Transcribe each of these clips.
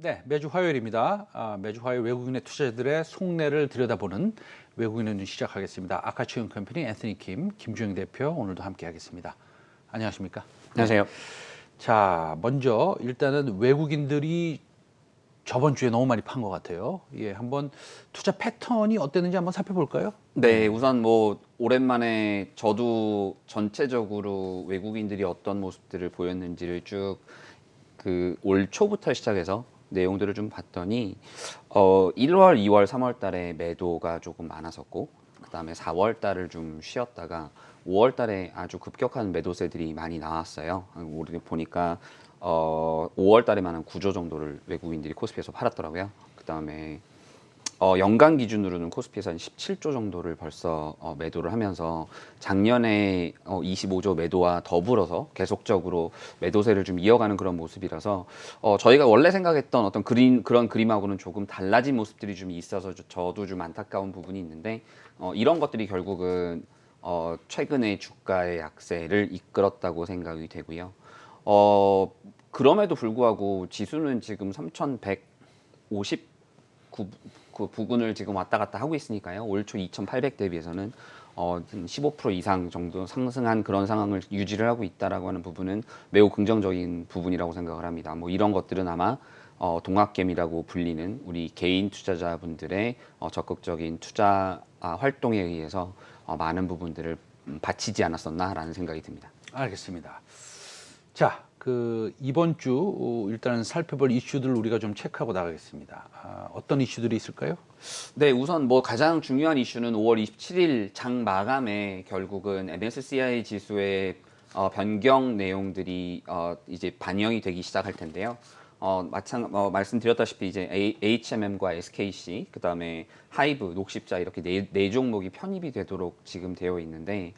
네, 매주 화요일입니다. 매주 화요일 외국인의 투자자들의 속내를 들여다보는 외국인의 눈 시작하겠습니다. 아카치온 컴퍼니 앤서니 김주영 대표 오늘도 함께하겠습니다. 안녕하십니까? 안녕하세요. 네. 자, 먼저 일단은 외국인들이 저번 주에 너무 많이 판 것 같아요. 예, 한번 투자 패턴이 어땠는지 한번 살펴볼까요? 네, 우선 뭐 오랜만에 저도 전체적으로 외국인들이 어떤 모습들을 보였는지를 쭉 그 올 초부터 시작해서 내용들을 좀 봤더니 1월, 2월, 3월 달에 매도가 조금 많았었고 그다음에 4월 달을 좀 쉬었다가 5월 달에 아주 급격한 매도세들이 많이 나왔어요. 우리 보니까 5월 달에만 한 9조 정도를 외국인들이 코스피에서 팔았더라고요. 그다음에 연간 기준으로는 코스피에서 한 17조 정도를 벌써 매도를 하면서 작년에 25조 매도와 더불어서 계속적으로 매도세를 좀 이어가는 그런 모습이라서 저희가 원래 생각했던 어떤 그런 그림하고는 조금 달라진 모습들이 좀 있어서 저도 좀 안타까운 부분이 있는데 이런 것들이 결국은 최근에 주가의 약세를 이끌었다고 생각이 되고요. 그럼에도 불구하고 지수는 지금 3,150 그 부근을 지금 왔다 갔다 하고 있으니까요. 올 초 2,800 대비해서는 15% 이상 정도 상승한 그런 상황을 유지를 하고 있다라고 하는 부분은 매우 긍정적인 부분이라고 생각을 합니다. 뭐 이런 것들은 아마 동학개미라고 불리는 우리 개인 투자자분들의 적극적인 투자 활동에 의해서 많은 부분들을 바치지 않았었나라는 생각이 듭니다. 알겠습니다. 자, 이번 주 일단 살펴볼 이슈들 우리가 좀 체크하고 나가겠습니다. 어떤 이슈들이 있을까요? 네, 우선 뭐 가장 중요한 이슈는 5월 27일 장 마감에 결국은 MSCI 지수의 변경 내용들이 이제 반영이 되기 시작할 텐데요. 말씀드렸다시피 이제 HMM과 SKC, 그다음에 하이브, 녹십자 이렇게 네 종목이 편입이 되도록 지금 되어 있는데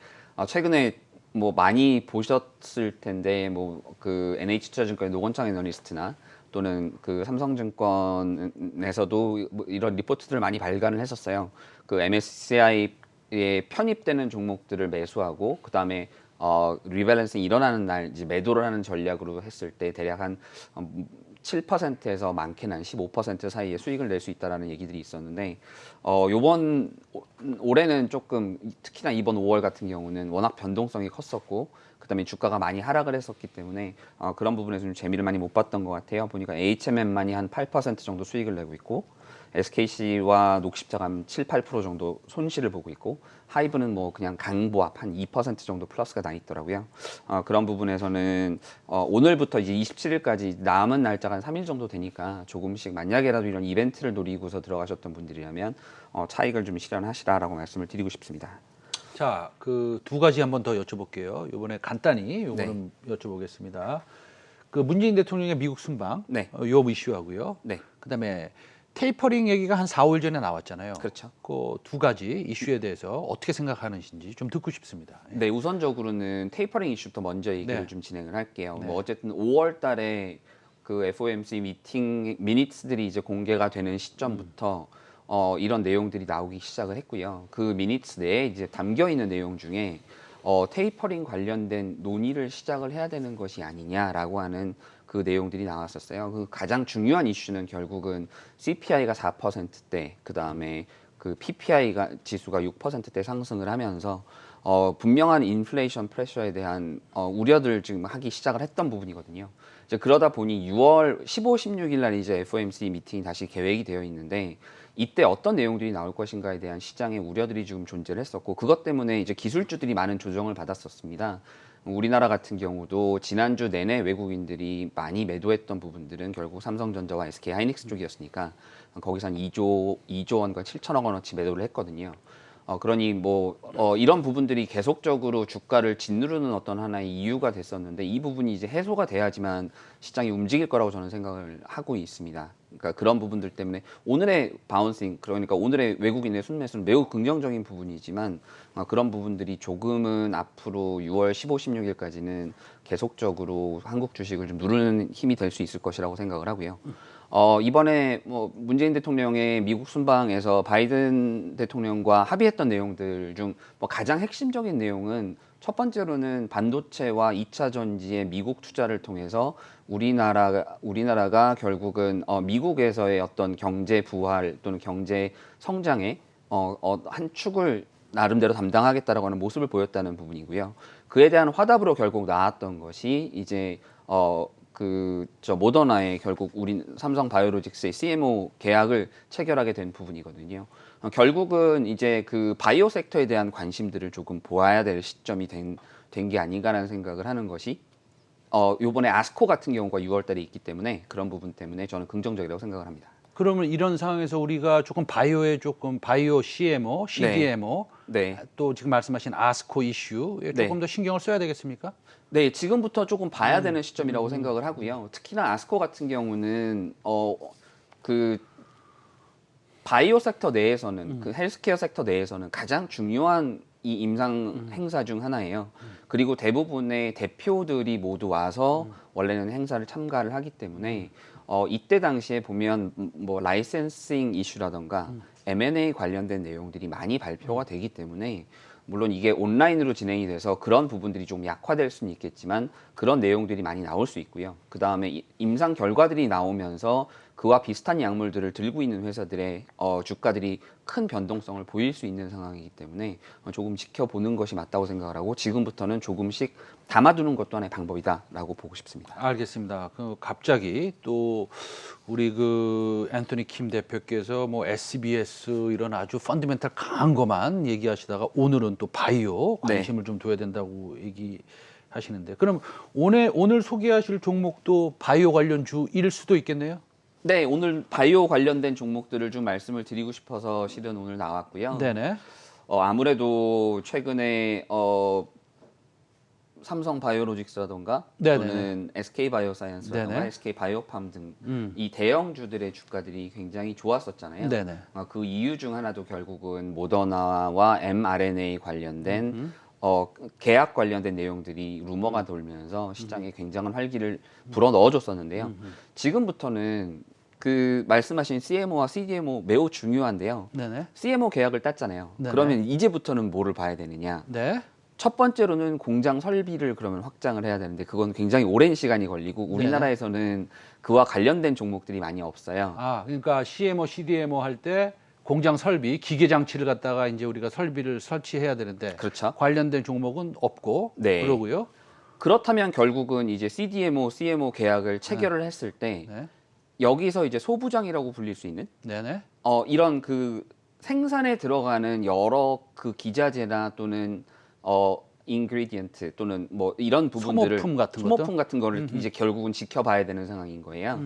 최근에 뭐 많이 보셨을 텐데 뭐 그 NH투자증권의 노건창 애널리스트나 또는 그 삼성증권에서도 뭐 이런 리포트들을 많이 발간을 했었어요. 그 MSCI에 편입되는 종목들을 매수하고 그다음에 리밸런싱이 일어나는 날 이제 매도를 하는 전략으로 했을 때 대략 한 7%에서 많게는 한 15% 사이에 수익을 낼 수 있다라는 얘기들이 있었는데 올해는 조금 특히나 이번 5월 같은 경우는 워낙 변동성이 컸었고 그다음에 주가가 많이 하락을 했었기 때문에 그런 부분에서 좀 재미를 많이 못 봤던 것 같아요. 보니까 HMM만이 한 8% 정도 수익을 내고 있고 SKC와 녹십자가 한 7, 8% 정도 손실을 보고 있고 하이브는 뭐 그냥 강보합 한 2% 정도 플러스가 나 있더라고요. 그런 부분에서는 오늘부터 이제 27일까지 남은 날짜가 한 3일 정도 되니까 조금씩 만약에라도 이런 이벤트를 노리고서 들어가셨던 분들이라면 차익을 좀 실현하시라라고 말씀을 드리고 싶습니다. 자, 그 두 가지 한번 더 여쭤볼게요. 이번에 간단히 요거는 여쭤보겠습니다. 그 문재인 대통령의 미국 순방, 네. 요 이슈하고요. 네. 그다음에 테이퍼링 얘기가 한 4, 5일 전에 나왔잖아요. 그렇죠. 그 두 가지 이슈에 대해서 어떻게 생각하는지 좀 듣고 싶습니다. 예. 네, 우선적으로는 테이퍼링 이슈부터 먼저 얘기를 네. 좀 진행을 할게요. 네. 뭐 어쨌든 5월 달에 그 FOMC 미팅 미니츠들이 이제 공개가 되는 시점부터 이런 내용들이 나오기 시작을 했고요. 그 미니츠 내에 이제 담겨 있는 내용 중에 테이퍼링 관련된 논의를 시작을 해야 되는 것이 아니냐라고 하는 그 내용들이 나왔었어요. 그 가장 중요한 이슈는 결국은 CPI가 4%대, 그 다음에 그 PPI가 지수가 6%대 상승을 하면서 분명한 인플레이션 프레셔에 대한 우려들 지금 하기 시작을 했던 부분이거든요. 이제 그러다 보니 6월 15, 16일 날 이제 FOMC 미팅이 다시 계획이 되어 있는데 이때 어떤 내용들이 나올 것인가에 대한 시장의 우려들이 지금 존재를 했었고 그것 때문에 이제 기술주들이 많은 조정을 받았었습니다. 우리나라 같은 경우도 지난주 내내 외국인들이 많이 매도했던 부분들은 결국 삼성전자와 SK 하이닉스 쪽이었으니까 거기서 한 2조 원과 7천억 원어치 매도를 했거든요. 그러니 이런 부분들이 계속적으로 주가를 짓누르는 어떤 하나의 이유가 됐었는데 이 부분이 이제 해소가 돼야지만 시장이 움직일 거라고 저는 생각을 하고 있습니다. 그러니까 그런 부분들 때문에 오늘의 바운싱, 그러니까 오늘의 외국인의 순매수는 매우 긍정적인 부분이지만 그런 부분들이 조금은 앞으로 6월 15, 16일까지는 계속적으로 한국 주식을 좀 누르는 힘이 될 수 있을 것이라고 생각을 하고요. 이번에 뭐 문재인 대통령의 미국 순방에서 바이든 대통령과 합의했던 내용들 중 뭐 가장 핵심적인 내용은 첫 번째로는 반도체와 2차 전지의 미국 투자를 통해서 우리나라가 결국은 미국에서의 어떤 경제 부활 또는 경제 성장의 한 축을 나름대로 담당하겠다라고 하는 모습을 보였다는 부분이고요. 그에 대한 화답으로 결국 나왔던 것이 이제 모더나의 결국 우리 삼성 바이오로직스의 CMO 계약을 체결하게 된 부분이거든요. 결국은 이제 그 바이오 섹터에 대한 관심들을 조금 보아야 될 시점이 된 게 아닌가라는 생각을 하는 것이 요번에 아스코 같은 경우가 6월 달에 있기 때문에 그런 부분 때문에 저는 긍정적이라고 생각을 합니다. 그러면 이런 상황에서 우리가 조금 바이오 CMO, CDMO, 네. 또 지금 말씀하신 아스코 이슈에 조금 네. 더 신경을 써야 되겠습니까? 네, 지금부터 조금 봐야 되는 시점이라고 생각을 하고요. 특히나 아스코 같은 경우는 그 바이오 섹터 내에서는 그 헬스케어 섹터 내에서는 가장 중요한 이 임상 행사 중 하나예요. 그리고 대부분의 대표들이 모두 와서 원래는 행사를 참가를 하기 때문에 이때 당시에 보면 뭐 라이센싱 이슈라던가 M&A 관련된 내용들이 많이 발표가 되기 때문에 물론 이게 온라인으로 진행이 돼서 그런 부분들이 좀 약화될 수는 있겠지만 그런 내용들이 많이 나올 수 있고요. 그 다음에 임상 결과들이 나오면서 그와 비슷한 약물들을 들고 있는 회사들의 주가들이 큰 변동성을 보일 수 있는 상황이기 때문에 조금 지켜보는 것이 맞다고 생각을 하고 지금부터는 조금씩 담아두는 것도 하나의 방법이다라고 보고 싶습니다. 알겠습니다. 갑자기 또 우리 앤토니 킴 대표께서 뭐 SBS 이런 아주 펀더멘탈 강한 것만 얘기하시다가 오늘은 또 바이오 관심을 좀 둬야 된다고 얘기하시는데 그럼 오늘 소개하실 종목도 바이오 관련 주일 수도 있겠네요? 네, 오늘 바이오 관련된 종목들을 좀 말씀을 드리고 싶어서 실은 오늘 나왔고요. 네네. 아무래도 최근에 삼성 바이오로직스라던가 네네네. 또는 SK 바이오사이언스라던가 네네. SK 바이오팜 등 이 대형주들의 주가들이 굉장히 좋았었잖아요. 네네. 그 이유 중 하나도 결국은 모더나와 mRNA 관련된 계약 관련된 내용들이 루머가 돌면서 시장에 굉장한 활기를 불어 넣어줬었는데요. 지금부터는 그 말씀하신 CMO와 CDMO 매우 중요한데요. 네네. CMO 계약을 땄잖아요. 네네. 그러면 이제부터는 뭐를 봐야 되느냐? 네. 첫 번째로는 공장 설비를 그러면 확장을 해야 되는데 그건 굉장히 오랜 시간이 걸리고 우리나라에서는 그와 관련된 종목들이 많이 없어요. 아, 그러니까 CMO, CDMO 할 때 공장 설비, 기계 장치를 갖다가 이제 우리가 설비를 설치해야 되는데 그렇죠. 관련된 종목은 없고 네. 그러고요. 그렇다면 결국은 이제 CDMO, CMO 계약을 체결을 했을 때 네. 여기서 이제 소부장이라고 불릴 수 있는 네네. 이런 그 생산에 들어가는 여러 그 기자재나 또는 인그리디언트 또는 뭐 이런 부분들을 소모품 같은 거를 이제 결국은 지켜봐야 되는 상황인 거예요.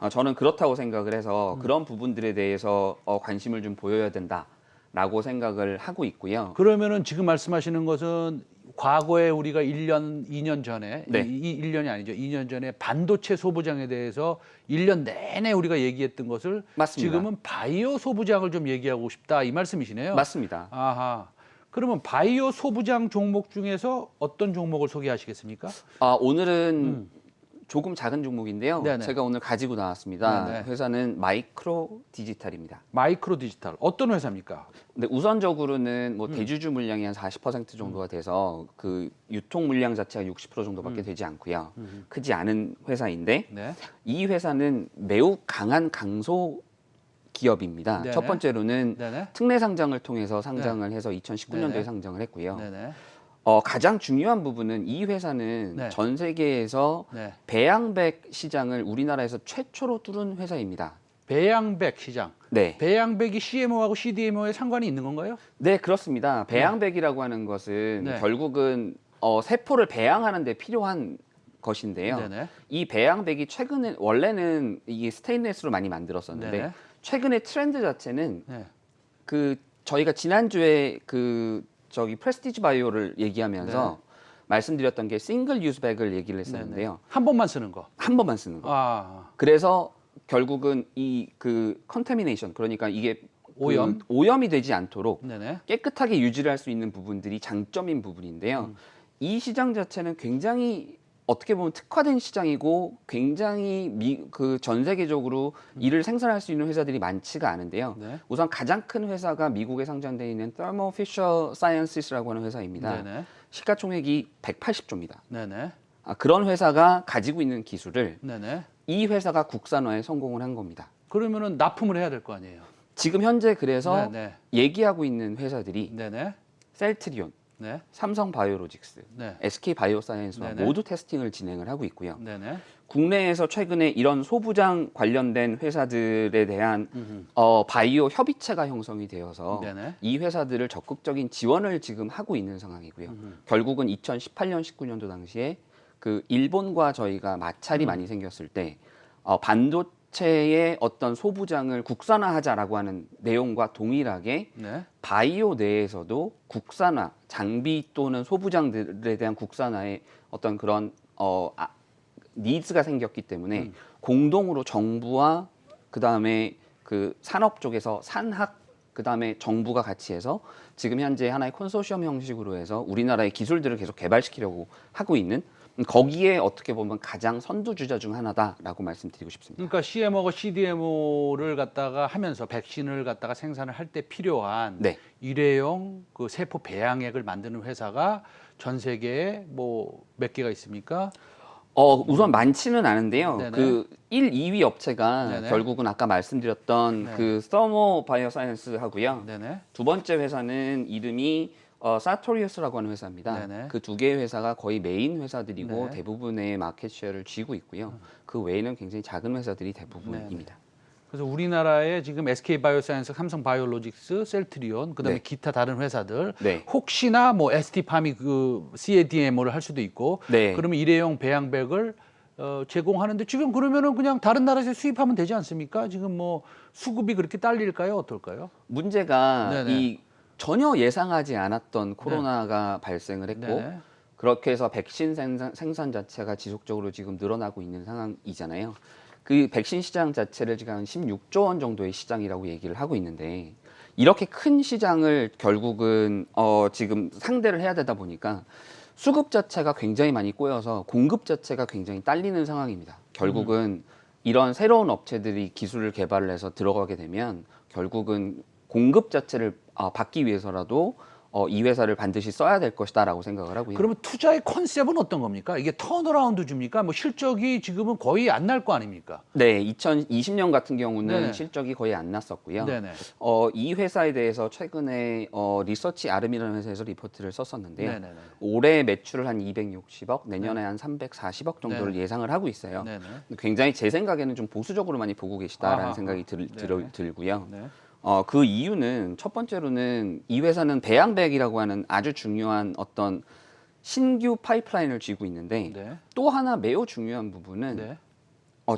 저는 그렇다고 생각을 해서 그런 부분들에 대해서 관심을 좀 보여야 된다라고 생각을 하고 있고요. 그러면은 지금 말씀하시는 것은 과거에 우리가 1년, 2년 전에 네. 1년이 아니죠. 2년 전에 반도체 소부장에 대해서 1년 내내 우리가 얘기했던 것을 맞습니다. 지금은 바이오 소부장을 좀 얘기하고 싶다 이 말씀이시네요. 맞습니다. 아하. 그러면 바이오 소부장 종목 중에서 어떤 종목을 소개하시겠습니까? 오늘은 조금 작은 종목인데요. 네네. 제가 오늘 가지고 나왔습니다. 네네. 회사는 마이크로 디지털입니다. 마이크로 디지털 어떤 회사입니까? 근데 우선적으로는 뭐 대주주 물량이 한 40% 정도가 돼서 그 유통 물량 자체가 60% 정도밖에 되지 않고요. 크지 않은 회사인데 네. 이 회사는 매우 강한 강소 기업입니다. 네네. 첫 번째로는 네네. 특례 상장을 통해서 상장을 해서 2019년도에 네네. 상장을 했고요. 네네. 가장 중요한 부분은 이 회사는 네. 전 세계에서 네. 배양백 시장을 우리나라에서 최초로 뚫은 회사입니다. 배양백 시장. 네. 배양백이 CMO하고 CDMO에 상관이 있는 건가요? 네, 그렇습니다. 배양백이라고 하는 것은 네. 결국은 세포를 배양하는 데 필요한 것인데요. 네네. 이 배양백이 최근에 원래는 이게 스테인레스로 많이 만들었었는데 네네. 최근에 트렌드 자체는 네. 그 저희가 지난주에 프레스티지 바이오를 얘기하면서 말씀드렸던 게 싱글 유즈 백을 얘기를 했었는데요. 한 번만 쓰는 거. 한 번만 쓰는 거. 아. 그래서 결국은 이 컨테미네이션 그러니까 이게 오염이 되지 않도록 네네. 깨끗하게 유지를 할 수 있는 부분들이 장점인 부분인데요. 이 시장 자체는 굉장히 어떻게 보면 특화된 시장이고 굉장히 그 전 세계적으로 이를 생산할 수 있는 회사들이 많지가 않은데요. 네. 우선 가장 큰 회사가 미국에 상장되어 있는 Thermo Fisher Sciences,라고 하는 회사입니다. 네네. 시가총액이 180조입니다. 네네. 그런 회사가 가지고 있는 기술을 네네. 이 회사가 국산화에 성공을 한 겁니다. 그러면은 납품을 해야 될 거 아니에요. 지금 현재 그래서 네네. 얘기하고 있는 회사들이 네네. 셀트리온, 네. 삼성바이오로직스, 네. SK바이오사이언스와 네네. 모두 테스팅을 진행을 하고 있고요. 네네. 국내에서 최근에 이런 소부장 관련된 회사들에 대한 바이오 협의체가 형성이 되어서 네네. 이 회사들을 적극적인 지원을 지금 하고 있는 상황이고요. 결국은 2018년, 19년도 당시에 그 일본과 저희가 마찰이 많이 생겼을 때 반도체의 어떤 소부장을 국산화하자라고 하는 내용과 동일하게 네. 바이오 내에서도 국산화, 장비 또는 소부장들에 대한 국산화의 어떤 그런 니즈가 생겼기 때문에 공동으로 정부와 그다음에 그 산업 쪽에서 산학 그다음에 정부가 같이 해서 지금 현재 하나의 컨소시엄 형식으로 해서 우리나라의 기술들을 계속 개발시키려고 하고 있는, 거기에 어떻게 보면 가장 선두주자 중 하나다라고 말씀드리고 싶습니다. 그러니까 CMO가 CDMO를 갖다가 하면서 백신을 갖다가 생산을 할 때 필요한 네. 일회용 그 세포 배양액을 만드는 회사가 전 세계에 뭐 몇 개가 있습니까? 우선 많지는 않은데요. 네네. 그 1, 2위 업체가 네네. 결국은 아까 말씀드렸던 네. 그 서머 바이오사이언스 하고요. 네네. 두 번째 회사는 이름이 사토리우스라고 하는 회사입니다. 네네. 그 두 개의 회사가 거의 메인 회사들이고 네. 대부분의 마켓 쉐어를 쥐고 있고요. 그 외에는 굉장히 작은 회사들이 대부분입니다. 그래서 우리나라에 지금 SK바이오사이언스, 삼성바이오로직스, 셀트리온, 그다음에 네. 기타 다른 회사들 네. 혹시나 뭐 ST팜이 그 CADMO를 할 수도 있고 네. 그러면 일회용 배양백을 제공하는데 지금 그러면은 그냥 다른 나라에서 수입하면 되지 않습니까? 지금 뭐 수급이 그렇게 딸릴까요? 어떨까요? 문제가 네네. 이 전혀 예상하지 않았던 코로나가 발생을 했고 네네. 그렇게 해서 백신 생산 자체가 지속적으로 지금 늘어나고 있는 상황이잖아요. 그 백신 시장 자체를 지금 한 16조 원 정도의 시장이라고 얘기를 하고 있는데 이렇게 큰 시장을 결국은 지금 상대를 해야 되다 보니까 수급 자체가 굉장히 많이 꼬여서 공급 자체가 굉장히 딸리는 상황입니다. 결국은 이런 새로운 업체들이 기술을 개발을 해서 들어가게 되면 결국은 공급 자체를 받기 위해서라도 이 회사를 반드시 써야 될 것이다라고 생각을 하고요. 그러면 투자의 컨셉은 어떤 겁니까? 이게 턴어라운드 줍니까? 뭐 실적이 지금은 거의 안 날 거 아닙니까? 네, 2020년 같은 경우는 네네. 실적이 거의 안 났었고요. 네네. 이 회사에 대해서 최근에 리서치 아름이라는 회사에서 리포트를 썼었는데요. 네네네. 올해 매출을 한 260억, 내년에 한 340억 정도를 네네. 예상을 하고 있어요. 네네. 굉장히 제 생각에는 좀 보수적으로 많이 보고 계시다라는 아하. 생각이 네네. 들고요. 네. 그 이유는 첫 번째로는 이 회사는 배양백이라고 하는 아주 중요한 어떤 신규 파이프라인을 쥐고 있는데 네. 또 하나 매우 중요한 부분은 네.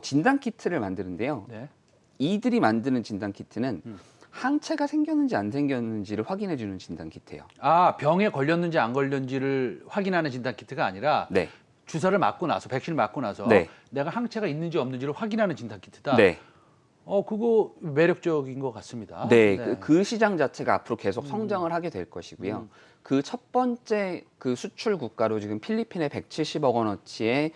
진단 키트를 만드는데요. 네. 이들이 만드는 진단 키트는 항체가 생겼는지 안 생겼는지를 확인해 주는 진단 키트예요. 아, 병에 걸렸는지 안 걸렸는지를 확인하는 진단 키트가 아니라 네. 주사를 맞고 나서 백신을 맞고 나서 네. 내가 항체가 있는지 없는지를 확인하는 진단 키트다. 네. 그거 매력적인 것 같습니다. 네, 그 시장 자체가 앞으로 계속 성장을 하게 될 것이고요. 그 첫 번째 그 수출 국가로 지금 필리핀에 170억 원어치의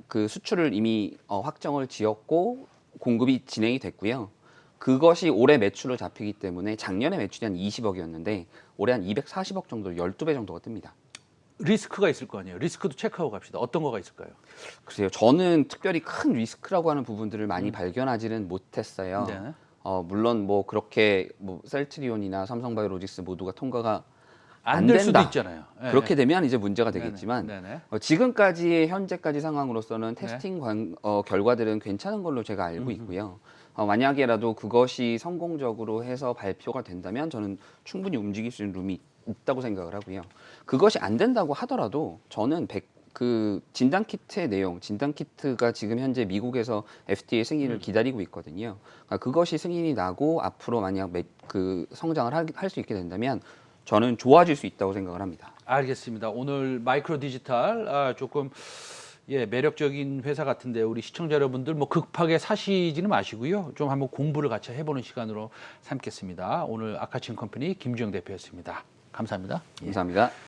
그 수출을 이미 확정을 지었고 공급이 진행이 됐고요. 그것이 올해 매출로 잡히기 때문에 작년에 매출이 한 20억이었는데 올해 한 240억 정도, 12배 정도가 뜹니다. 리스크가 있을 거 아니에요. 리스크도 체크하고 갑시다. 어떤 거가 있을까요? 글쎄요, 저는 특별히 큰 리스크라고 하는 부분들을 많이 발견하지는 못했어요. 네. 물론 뭐 그렇게 뭐 셀트리온이나 삼성바이오로직스 모두가 통과가 안 될 수도 된다. 있잖아요. 네. 그렇게 되면 이제 문제가 네네. 되겠지만 네네. 지금까지의 현재까지 상황으로서는 테스팅 결과들은 괜찮은 걸로 제가 알고 있고요. 만약에라도 그것이 성공적으로 해서 발표가 된다면 저는 충분히 움직일 수 있는 룸이 있다고 생각을 하고요. 그것이 안 된다고 하더라도 저는 그 진단 키트의 내용, 진단 키트가 지금 현재 미국에서 FDA 승인을 기다리고 있거든요. 그러니까 그것이 승인이 나고 앞으로 만약 그 성장을 할 수 있게 된다면 저는 좋아질 수 있다고 생각을 합니다. 알겠습니다. 오늘 마이크로 디지털 조금 매력적인 회사 같은데 우리 시청자 여러분들 뭐 급하게 사시지는 마시고요. 좀 한번 공부를 같이 해보는 시간으로 삼겠습니다. 오늘 아카친 컴퍼니 김주영 대표였습니다. 감사합니다. 감사합니다.